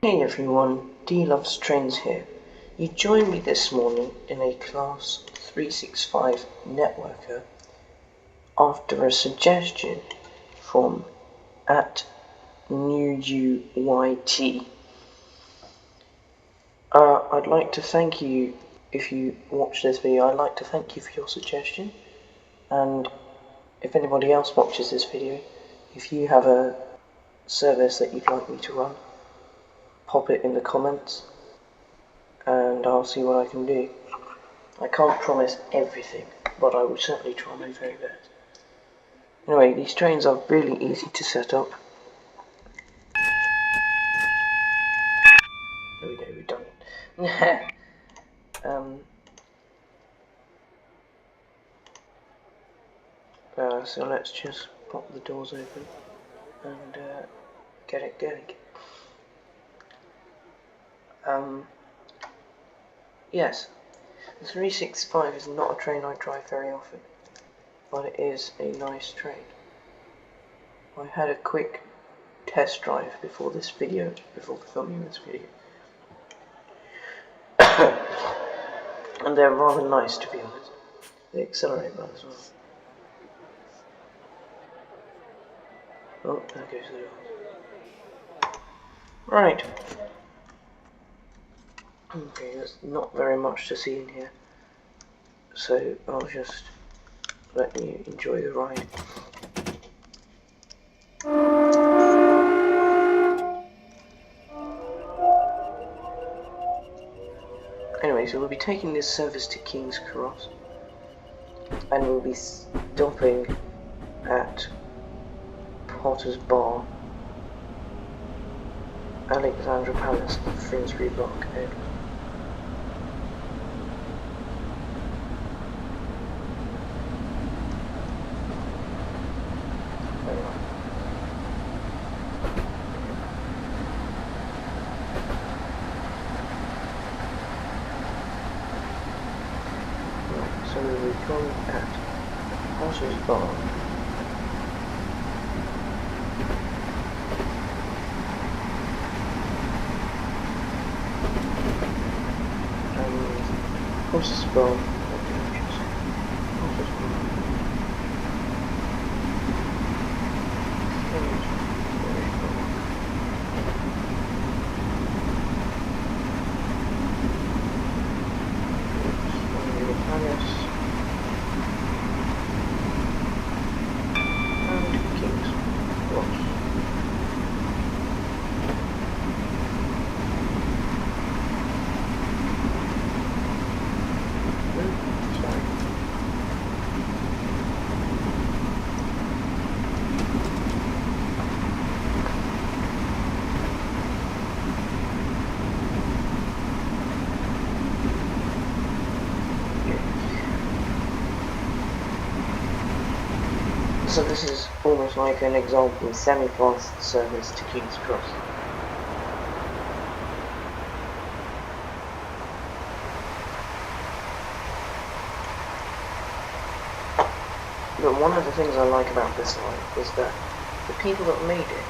Hey everyone, D Loves Trains here. You joined me this morning in a Class 365 Netwoker after a suggestion from @NewUYT. I'd like to thank you, if you watch this video, I'd like to thank you for your suggestion, and if anybody else watches this video, if you have a service that you'd like me to run, pop it in the comments and I'll see what I can do. I can't promise everything, but I will certainly try my very best. Anyway, these trains are really easy to set up. There we go, we've done it. So let's just pop the doors open and get it going. Yes, the 365 is not a train I drive very often, but it is a nice train. I had a quick test drive before filming this video. And they're rather nice, to be honest. They accelerate well as well. Oh, there goes the door. Right. Okay, there's not very much to see in here, so I'll just let you enjoy the ride. Anyway, so we'll be taking this service to King's Cross, and we'll be stopping at Potter's Bar, Alexandra Palace, and Finsbury Park, Edward. So we'll come at Potter's Bar. Potter's Bar. So this is almost like an example of semi-fast service to King's Cross. But one of the things I like about this line is that the people that made it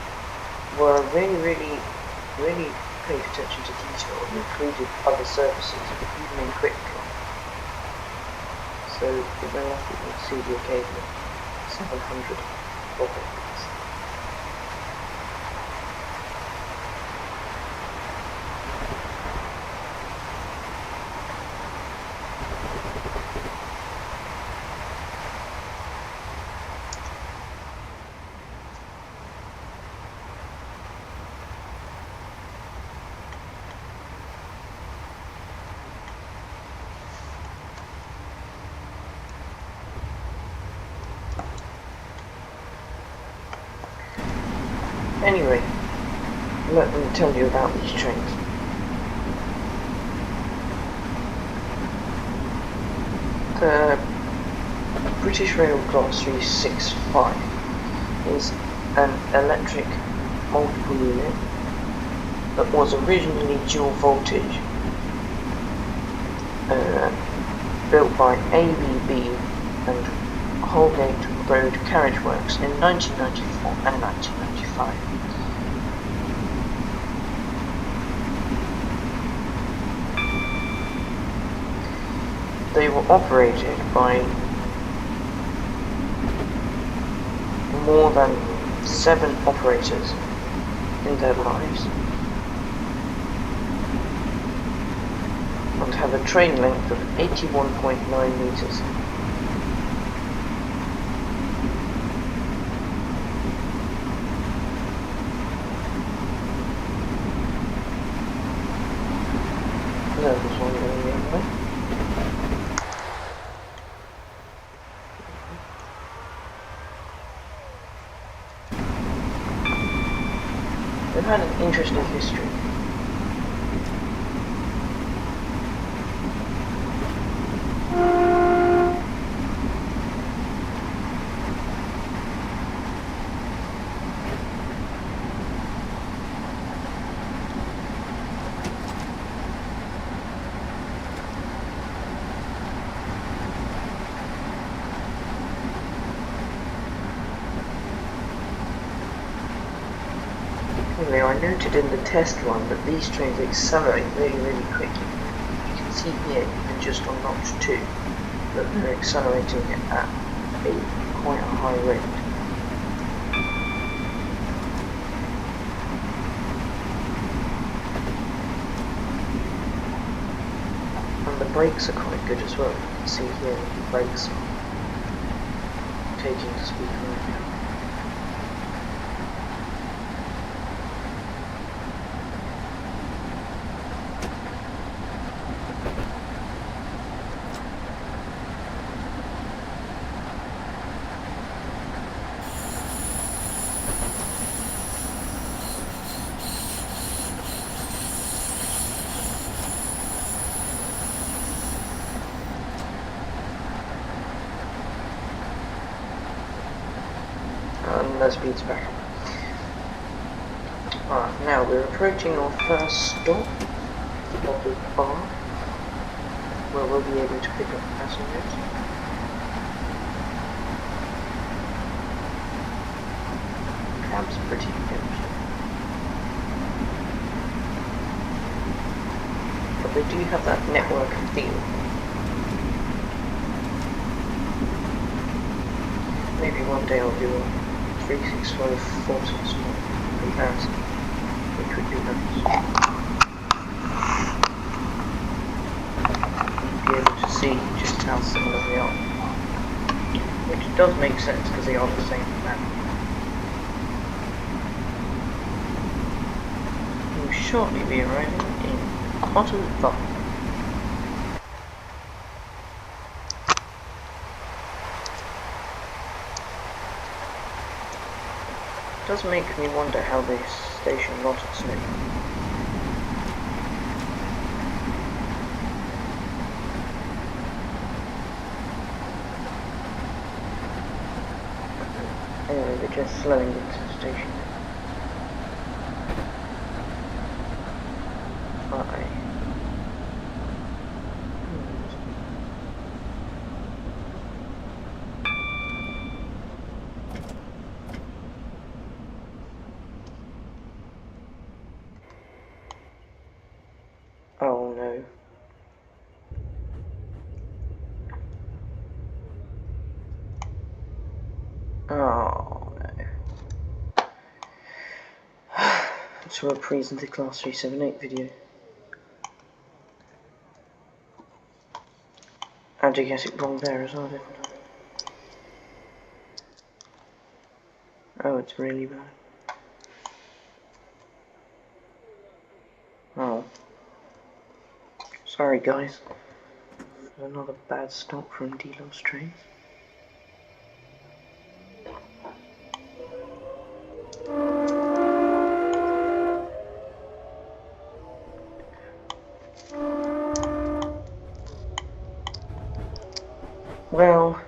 were really paid attention to detail and included other services, even in quick club. So you're very lucky to see the occasional 700 bobbins. Anyway, let me tell you about these trains. The British Rail Class 365 is an electric multiple unit that was originally dual voltage, built by ABB and Holgate Road Carriage Works in 1994 and 1995. they were operated by more than 7 operators in their lives and have a train length of 81.9 meters. No, there's one going the other way. They've had an interesting history. I noted in the test run that these trains accelerate really, really quickly. You can see here, even just on notch 2, that they're accelerating at quite a high rate. And the brakes are quite good as well. You can see here the brakes are taking the speed right now. And their speed's back. Alright, now we're approaching our first stop of the bar, where we'll be able to pick up passengers. Cab's pretty empty, but they do have that Netwoker feel. Maybe one day I'll do a 365 4-6 comparison, which would be nice. You'd be able to see just how similar they are, which does make sense because they are the same map. We'll shortly be arriving in Potter's Bar. It does make me wonder how this station got its name. Anyway, we're just slowing into the station. Oh no. Oh no. It's a reprise of the Class 378 video. I had to get it wrong there as well, didn't I? Oh, it's really bad. Oh. Sorry guys. Another bad stop from D-Lost Trains. Well,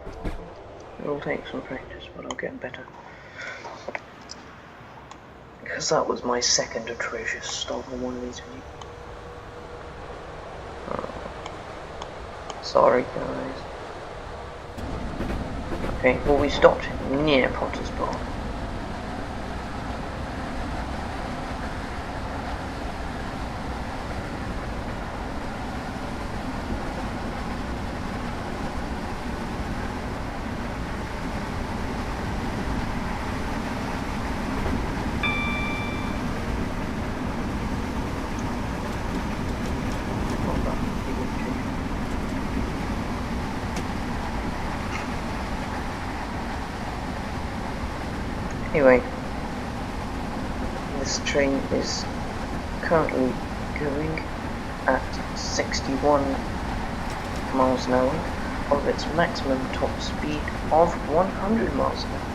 it'll take some practice, but I'll get better. Because that was my second atrocious stop on one of these videos. Sorry guys. Okay, well we stopped near Potter's Bar. Anyway, this train is currently going at 61 miles an hour of its maximum top speed of 100 miles an hour.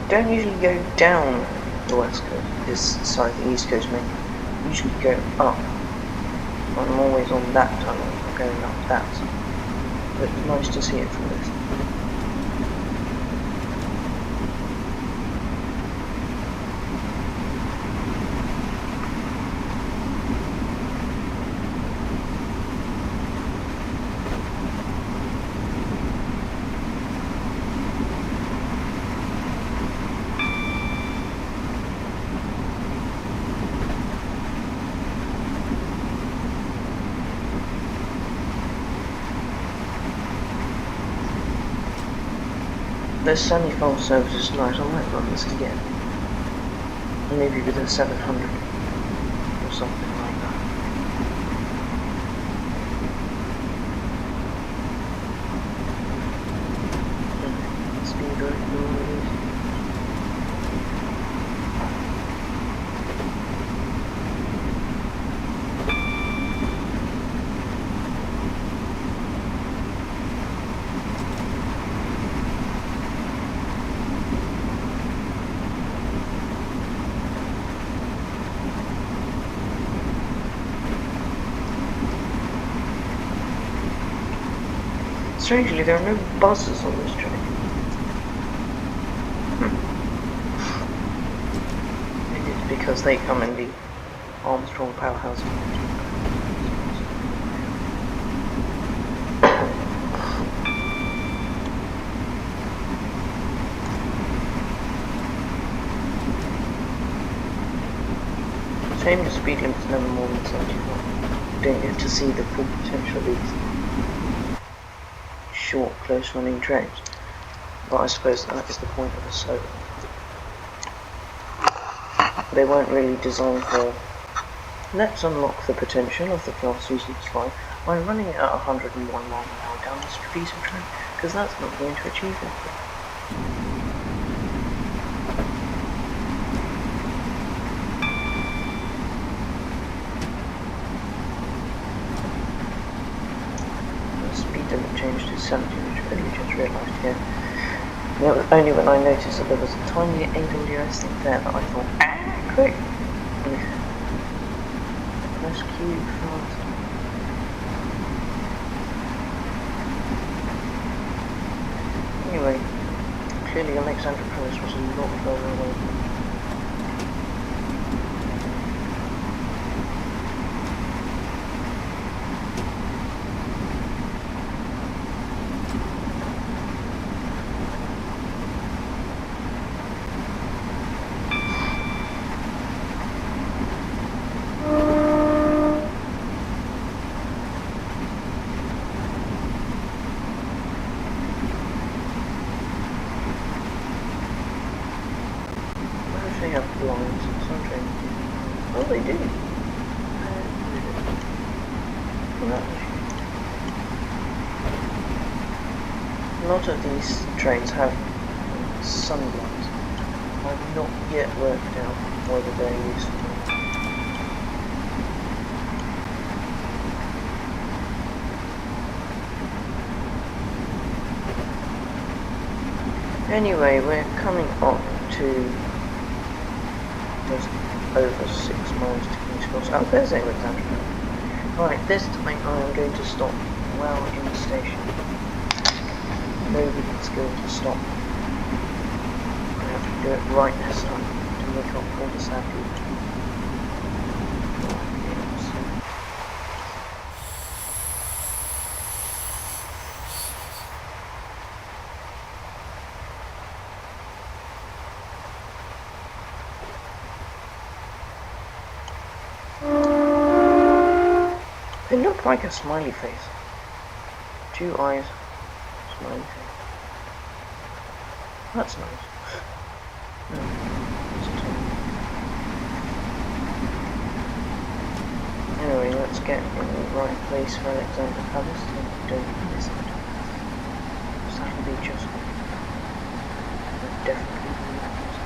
Don't usually go down the west coast, the east coast main. Usually go up. I'm always on that tunnel, I'm going up that. But it's nice to see it from this. This semi-full service is nice, I might run this again. Maybe with a 700 or something like that. Speed right noise. Strangely, there are no buses on this train. Maybe it's because they come in the Armstrong powerhouse. Shame the speed limit's never more than 75. You don't get to see the full potential of these short, close-running trains, but I suppose that is the point of a slow. They weren't really designed for. Let's unlock the potential of the Class 265 by running it at 101 miles an hour down this piece of train, because that's not going to achieve anything. Changed to 70, which I really just realised here. And it was only when I noticed that there was a tiny AWS thing there that I thought, quick! Press Q fast. Anyway, clearly Alexandra Palace was a lot further away. They have lines and some trains. Oh, they do. A lot of these trains have sun blinds. I've not yet worked out whether they're useful. Anyway, we're coming up to just over 6 miles to King's Cross. Oh, there's Alexandra. Right, this time I am going to stop well in the station. Nobody's going to stop. I have to do it right this time to make up for the sad people. They're not looked like a smiley face. 2 eyes, smiley face. That's nice. Anyway, let's get in the right place for Alexandra Palace and don't miss it. So that'll be just definitely be just.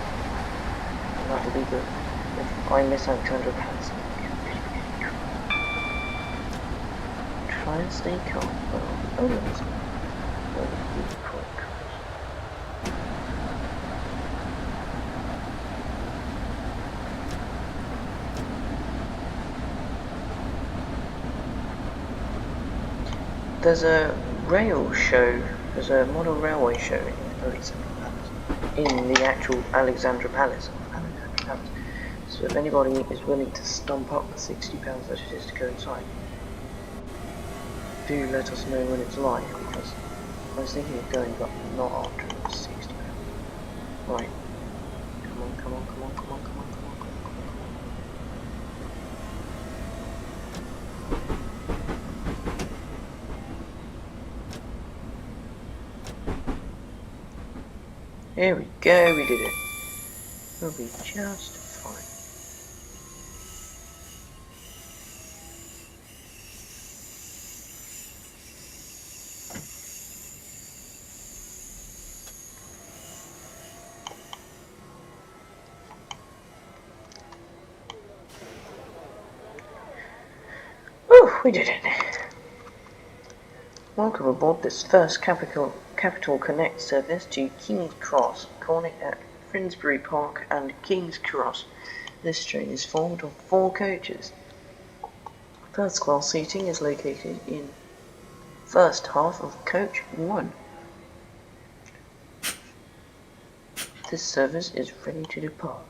And that'll be good. If I miss Alexandra Palace, try and stay calm. Oh, that's good. There's a rail show, there's a model railway show in Alexandra Palace, in the actual Alexandra Palace. So if anybody is willing to stump up the £60 that it is to go inside, do let us know when it's live, because I was thinking of going, but not after it was £60. Right. Come on, come on, come on, come on, come on, come on, come on, come on. Here we go, we did it. We'll be just fine. Whew, we did it. Welcome aboard this first Capital Connect service to King's Cross, calling at Finsbury Park and King's Cross. This train is formed of 4 coaches. First class seating is located in first half of coach 1. This service is ready to depart.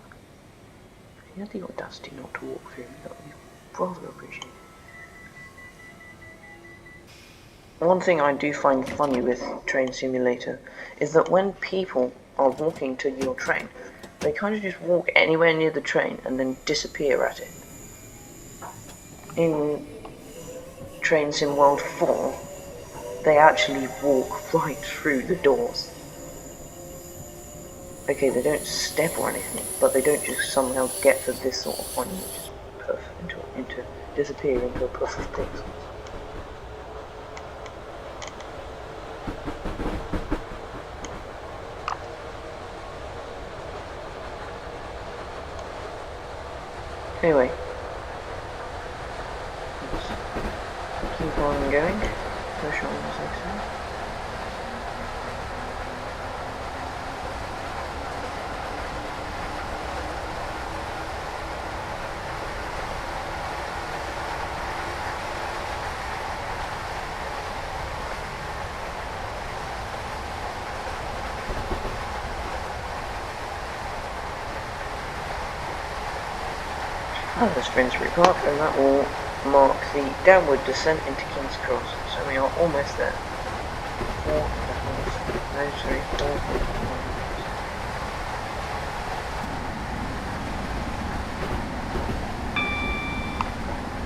If you had the audacity not to walk through, that would be rather appreciated. One thing I do find funny with Train Simulator is that when people are walking to your train, they kind of just walk anywhere near the train and then disappear at it. In Train Sim World 4, they actually walk right through the doors. Okay, they don't step or anything, but they don't just somehow get to this sort of point and just puff into disappear into a puff of things. Anyway, let's keep on going. Push on the section. There's Finsbury Park, and that will mark the downward descent into King's Cross. So we are almost there. 4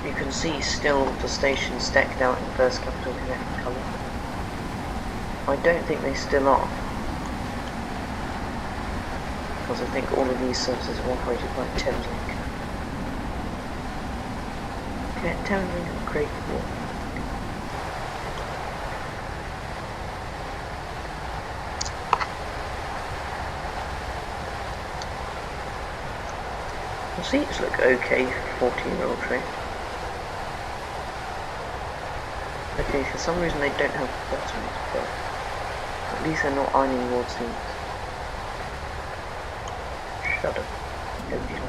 You can see still the stations decked out in First Capital Connect colour. I don't think they still are, because I think all of these services are operated by Thameslink. Thameslink and Great Wall. The seats look okay for 14-year-old train. Okay, for some reason they don't have buttons, but at least they're not ironing board seats. Shut up. Nobody's on.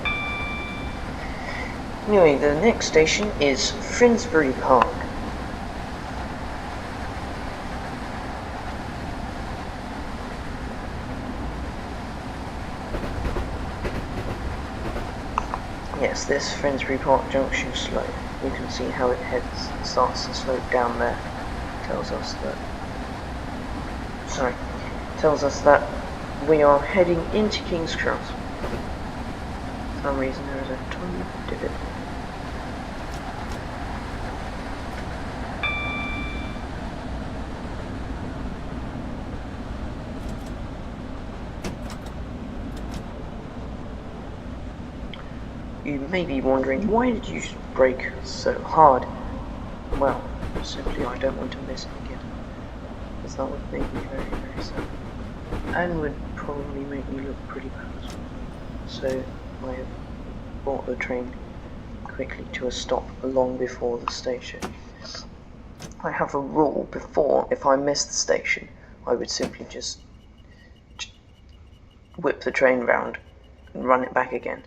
Anyway, the next station is Finsbury Park. Yes, this Finsbury Park junction slope. You can see how it starts to slope down there. Tells us that we are heading into King's Cross. For some reason there is a tiny divot. You may be wondering, why did you brake so hard? Well, simply I don't want to miss it again, because that would make me very, very sad, and would probably make me look pretty bad as well. So I have brought the train quickly to a stop long before the station. I have a rule before, if I miss the station, I would simply just whip the train round and run it back again,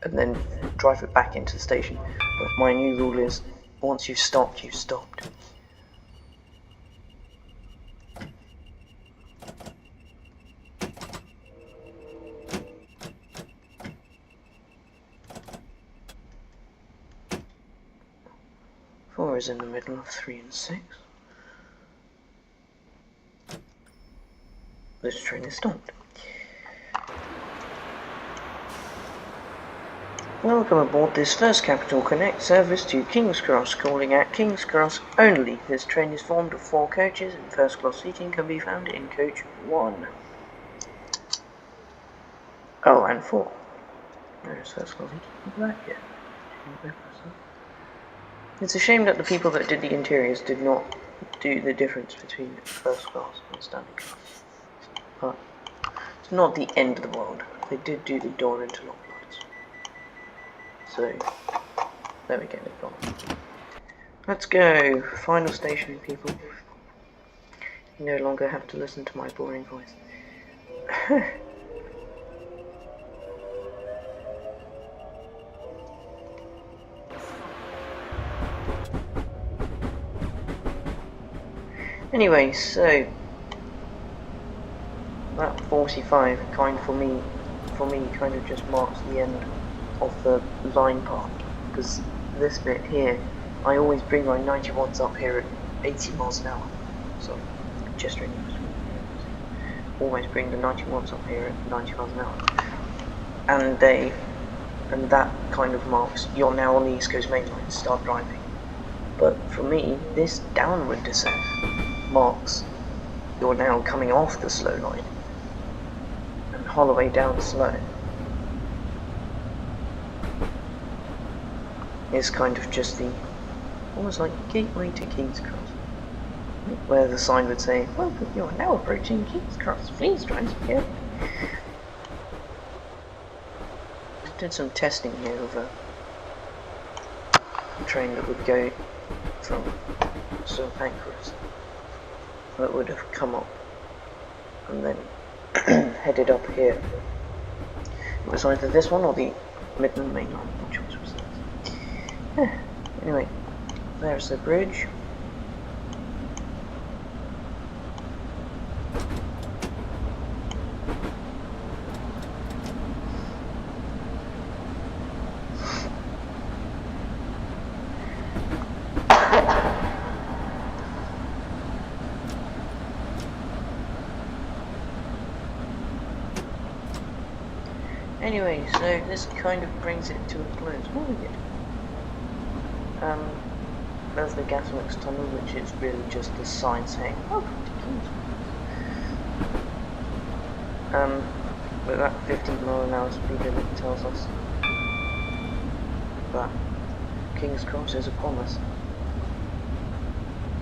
and then drive it back into the station. But my new rule is, once you've stopped, you've stopped. Four is in the middle of 3 and 6. This train is stopped. Welcome aboard this First Capital Connect service to King's Cross, calling at King's Cross only. This train is formed of 4 coaches, and first class seating can be found in coach 1. Oh, and 4. There's first class seating back here. It's a shame that the people that did the interiors did not do the difference between first class and standing class. But it's not the end of the world. They did do the door interlock lights. So, there we go. Let's go. Final station, people. You no longer have to listen to my boring voice. Anyway, so that 45 kind for me kind of just marks the end of the line part, because this bit here, I always bring my 91s up here at 80 miles an hour. So just really always bring the 91s up here at 90 miles an hour, and that kind of marks you're now on the East Coast main line, start driving. But for me, this downward descent marks you're now coming off the slow line and Holloway down slow. It's kind of just the almost like gateway to King's Cross, where the sign would say, "Welcome, you are now approaching King's Cross. Please drive carefully." I did some testing here of a train that would go from St Pancras, that would have come up and then headed up here. It was either this one or the Midland Main Line, which was this. Anyway, there's the bridge. Anyway, so this kind of brings it to a close. What we did? There's the Gasworks Tunnel, which is really just the sign saying, "Welcome to King's Cross." But that 15 mile an hour speed limit tells us that King's Cross is upon us.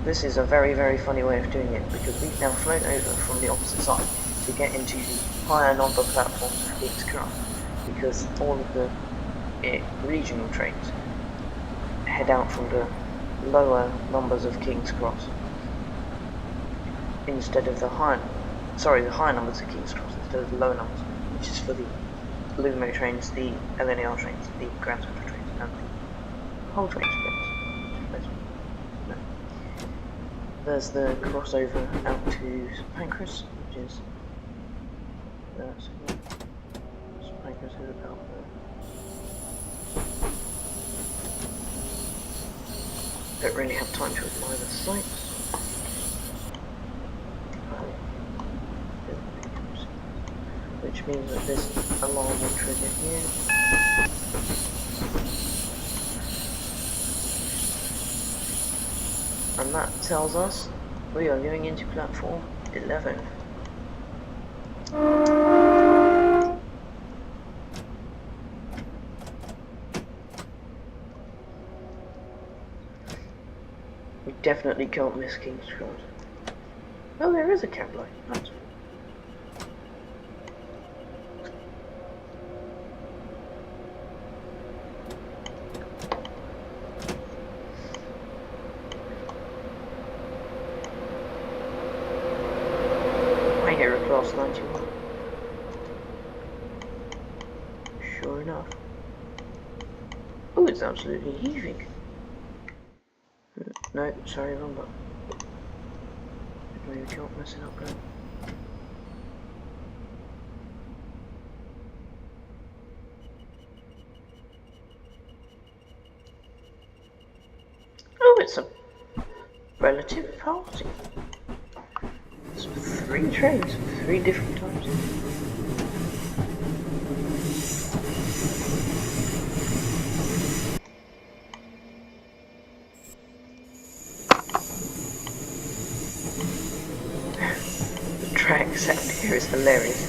This is a very, very funny way of doing it, because we've now flown over from the opposite side to get into the higher number platforms of King's Cross, because all of the regional trains head out from the lower numbers of King's Cross instead of the higher numbers of King's Cross instead of the lower numbers, which is for the Lumo trains, the LNER trains, the Grand Central trains, and the whole train splits. No. There's the crossover out to St Pancras, which is St Pancras is about there. Don't really have time to admire the sights. Which means that this alarm will trigger here. And that tells us we are going into platform 11. definitely can't miss King's Cross. Oh, there is a cab light. That's I hear a class 91. Sure enough. Oh, it's absolutely heaving. No, sorry, wrong button. Maybe can't mess it up now. Oh, it's a relative party. It's 3 trains, 3 different times. The track sound here is hilarious.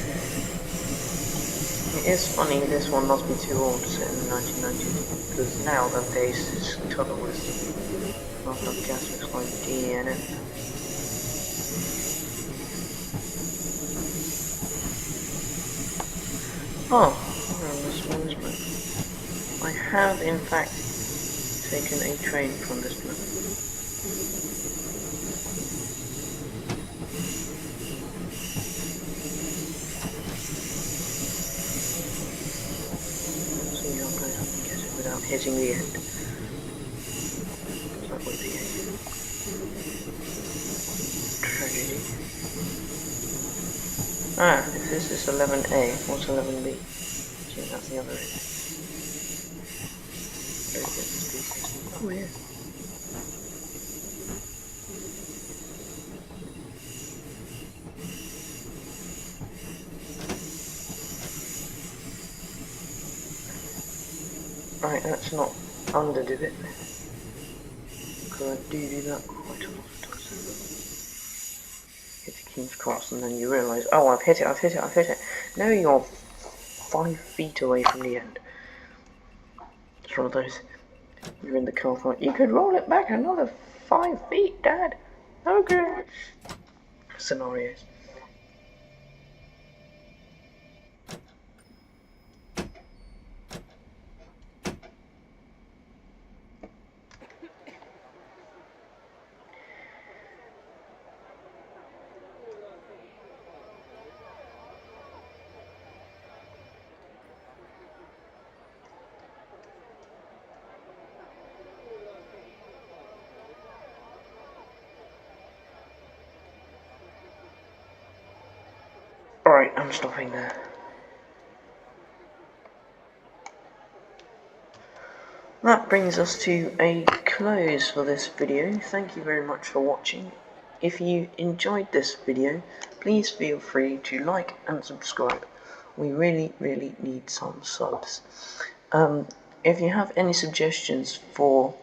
It is funny, this one must be too old to set in the 1990s, because nowadays this colour was not of gas, looks like DNA. Oh, this one is black. I have in fact taken a train from this planet. Let's see how close I can get it without hitting the end. That would be a tragedy. Ah, if this is 11A, what's 11B? See, that's the other end. Oh yeah. Right, let's not underdo it, because I do that quite a lot of times. Hit the King's Cross and then you realise, oh, I've hit it. Now you're 5 feet away from the end. It's one of those, you're in the car park, you could roll it back another 5 feet, Dad. Okay. Scenarios. Alright, I'm stopping there. That brings us to a close for this video. Thank you very much for watching. If you enjoyed this video, please feel free to like and subscribe. We really need some subs. If you have any suggestions for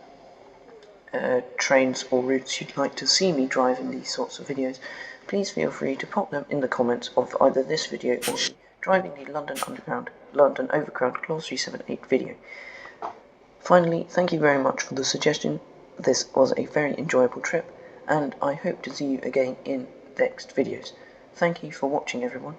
trains or routes you'd like to see me drive in these sorts of videos, please feel free to pop them in the comments of either this video or the driving the London Underground, London Overground Class 378 video. Finally, thank you very much for the suggestion. This was a very enjoyable trip, and I hope to see you again in next videos. Thank you for watching, everyone.